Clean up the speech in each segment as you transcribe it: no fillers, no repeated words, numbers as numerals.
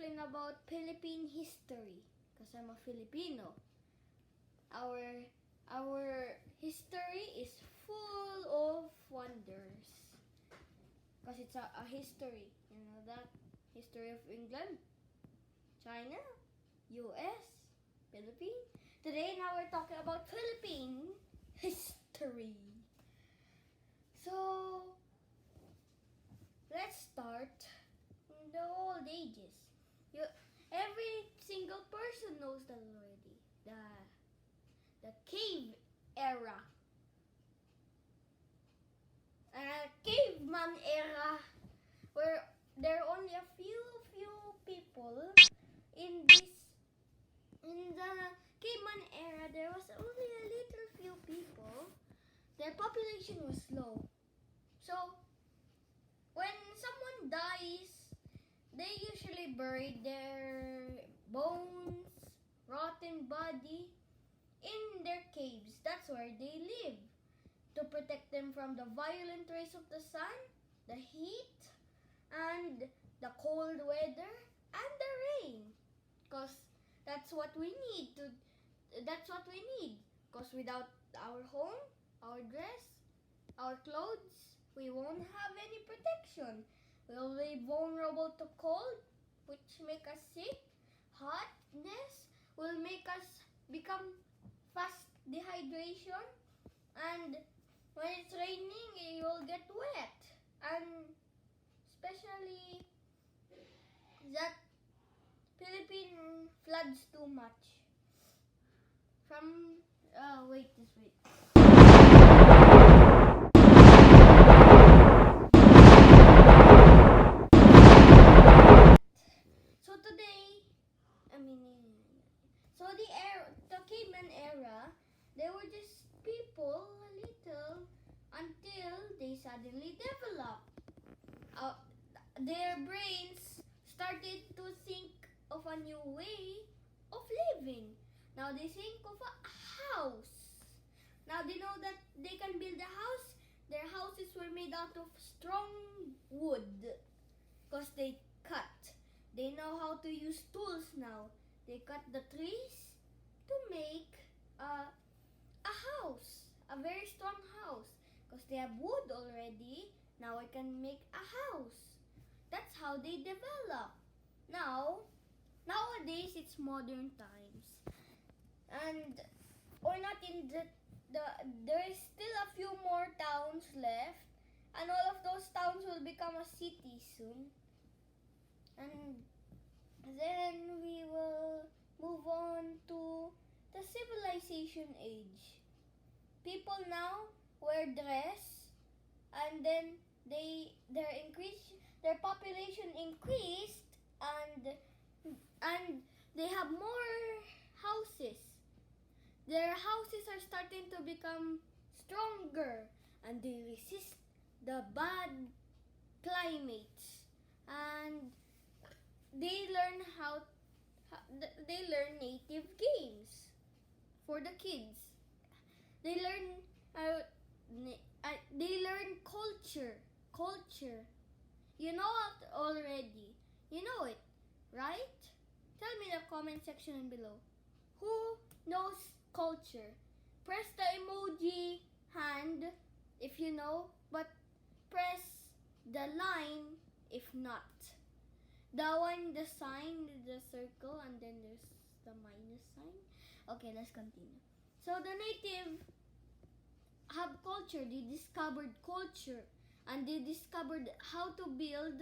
talking about Philippine history because I'm a Filipino. Our history is full of wonders because it's a history. You know that? History of England, China, US, Philippines. Today now we're talking about Philippine history. So let's start in the old ages. Every single person knows that already. The cave era. Caveman era, where there are only a few people in the caveman era. There was only a little few people. Their population was low. So when someone dies, they usually bury their bones, rotten body in their caves. That's where they live, to protect them from the violent rays of the sun, the heat, and the cold weather, and the rain. Because that's what we need. Because without our home, our dress, our clothes, we won't have any protection. We'll be vulnerable to cold, which make us sick. Hotness will make us become fast dehydration. And when it's raining, you will get wet. And especially that Philippine floods too much. Wait. The caveman era, they were just people a little until they suddenly developed. Their brains started to think of a new way of living. Now they think of a house. Now they know that they can build a house. Their houses were made out of strong wood because they cut. They know how to use tools now. They cut the trees to make a house, a very strong house, because they have wood already. Now I can make a house. That's how they develop. Nowadays it's modern times, and we're not in there is still a few more towns left, and all of those towns will become a city soon. And then we will move on to the civilization age. People now wear dress, and then their population increased, and they have more houses. Their houses are starting to become stronger, and they resist the bad climates, and they learn native games for the kids. They learn culture. You know it already. You know it, right? Tell me in the comment section below. Who knows culture? Press the emoji hand if you know, but press the line if not. The sign, the circle, and then there's the minus sign. Okay, let's continue. So the native have culture. They discovered culture, and they discovered how to build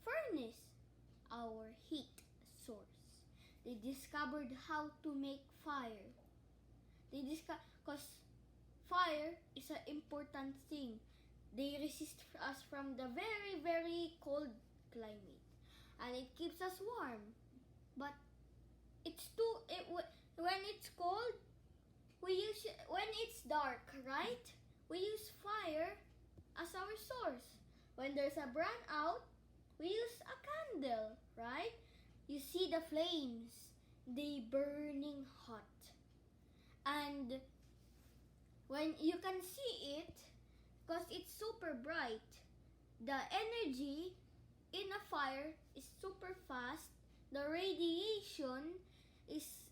furnace, our heat source. They discovered how to make fire. Because fire is an important thing. They resist us from the very, very cold climate. And it keeps us warm, but when it's cold, when it's dark, right? We use fire as our source. When there's a brownout, we use a candle, right? You see the flames, they burning hot, and when you can see it, because it's super bright, the energy in a fire is super fast the radiation is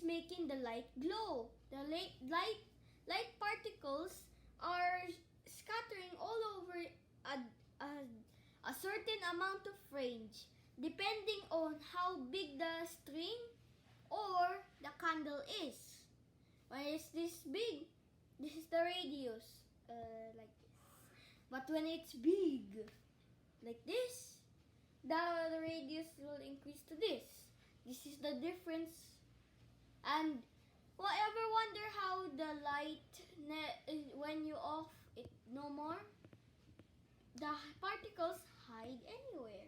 making the light glow. The light particles are scattering all over a certain amount of range, depending on how big the string or the candle is. When it's this big, this is the radius, like this. But when it's big, like this, the radius will increase to this. This is the difference. And ever wonder how the light, when you off it no more, the particles hide anywhere.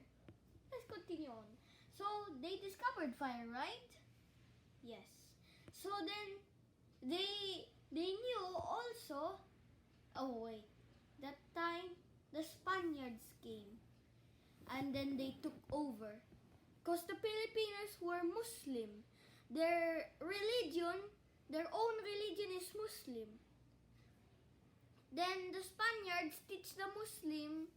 Let's continue on. So they discovered fire, right? Yes. So then they knew also. Oh wait, that time the Spaniards came, and then they took over. Because the Filipinos were Muslim. Their religion, their own religion is Muslim. Then the Spaniards teach the Muslim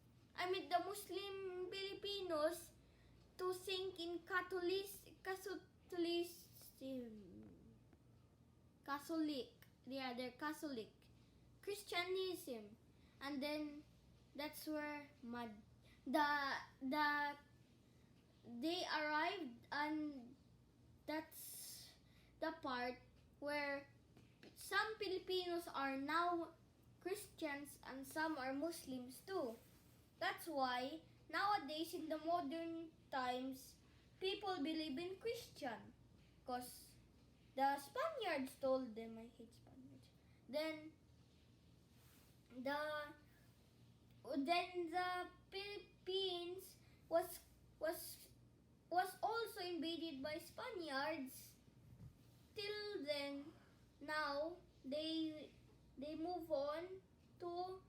Filipinos to think in Catholic. Yeah, they're Catholic. Christianism. And then that's where they arrived, and that's the part where some Filipinos are now Christians and some are Muslims too. That's why nowadays in the modern times, people believe in Christian. Because the Spaniards told them, I hate Spaniards. Then the Philippines was also invaded by Spaniards. Till then, now they move on to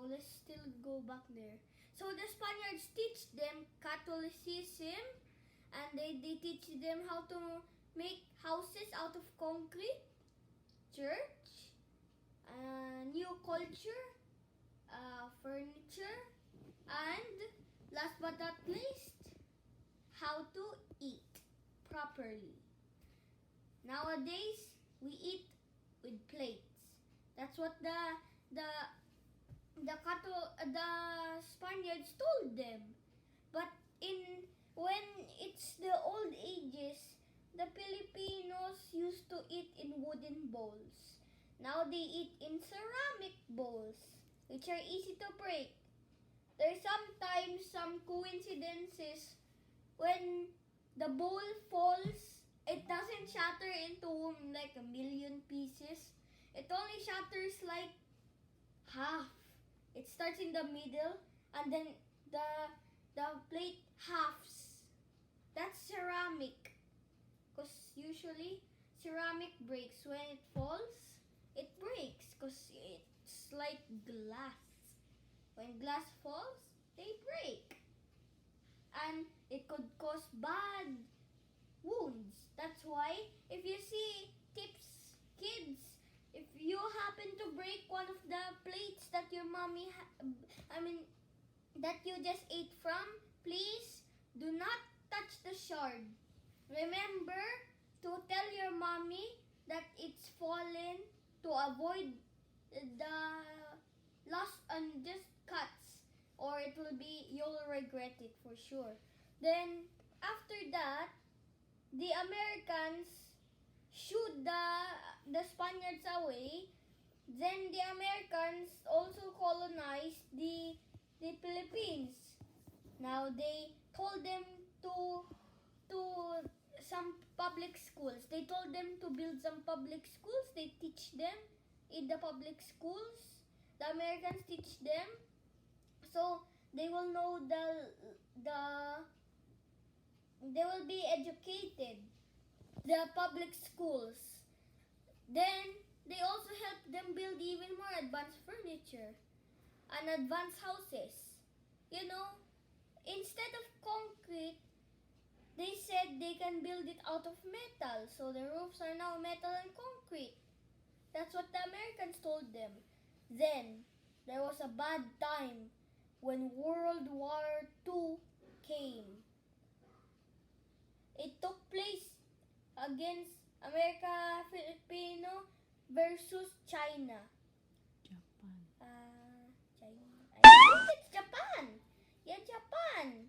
let's still go back there. So the Spaniards teach them Catholicism, and they teach them how to make houses out of concrete, church, new culture, furniture, and last but not least, how to eat properly. Nowadays, we eat with plates. That's what the Spaniards told them. But when it's the old ages, the Filipinos used to eat in wooden bowls. Now they eat in ceramic bowls, which are easy to break. There's sometimes some coincidences when the bowl falls, it doesn't shatter into like a million pieces. It only shatters like half. It starts in the middle, and then the plate halves. That's ceramic. Because usually ceramic breaks. When it falls, it breaks because it's like glass. When glass falls, they break. And it could cause bad wounds. That's why if you see kids, if you happen to break one of the plates that your mommy, that you just ate from, please do not touch the shard. Remember to tell your mommy that it's fallen to avoid the loss and just cuts, or you'll regret it for sure. Then after that, the Americans shoot the Spaniards away. Then the Americans also colonized the Philippines. Now they told them to some public schools. They told them to build some public schools. They teach them in the public schools. The Americans teach them, so they will know they will be educated. The public schools. Then they also help them build even more advanced furniture and advanced houses. Instead of concrete, they said they can build it out of metal. So the roofs are now metal and concrete. That's what the Americans told them. Then there was a bad time when World War II came. it took place against America Filipino versus China. Japan. China. I think it's Japan. Yeah, Japan.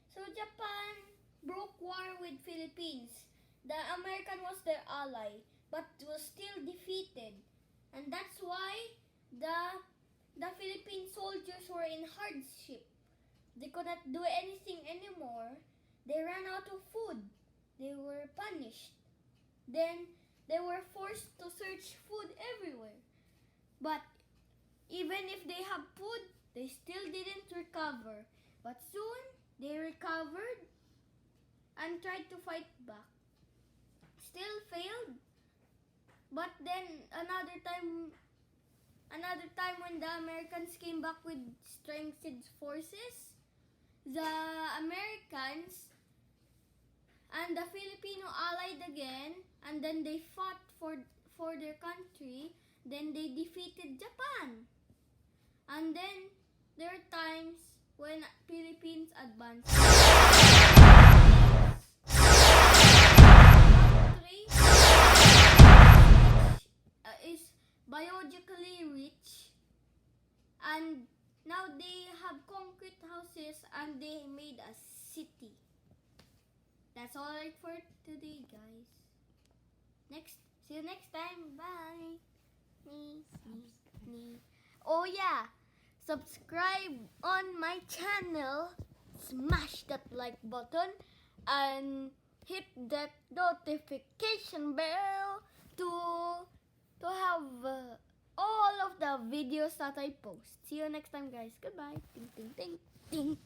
So Japan broke war with Philippines. The American was their ally, but was still defeated, and that's why the Philippine soldiers were in hardship. They could not do anything anymore. They ran out of food. They were punished. Then they were forced to search food everywhere. But even if they have food, they still didn't recover. But soon they recovered and tried to fight back. Still failed. But then another time when the Americans came back with strengthened forces, the Americans and the Filipino allied again, and then they fought for their country. Then they defeated Japan. And then there are times when Philippines advanced. Country is biologically rich, and now they have concrete houses and they made a city. That's all right for today, guys. See you next time. Bye. Oh yeah, subscribe on my channel. Smash that like button and hit that notification bell to have all of the videos that I post. See you next time, guys. Goodbye. Ting ting ting ting.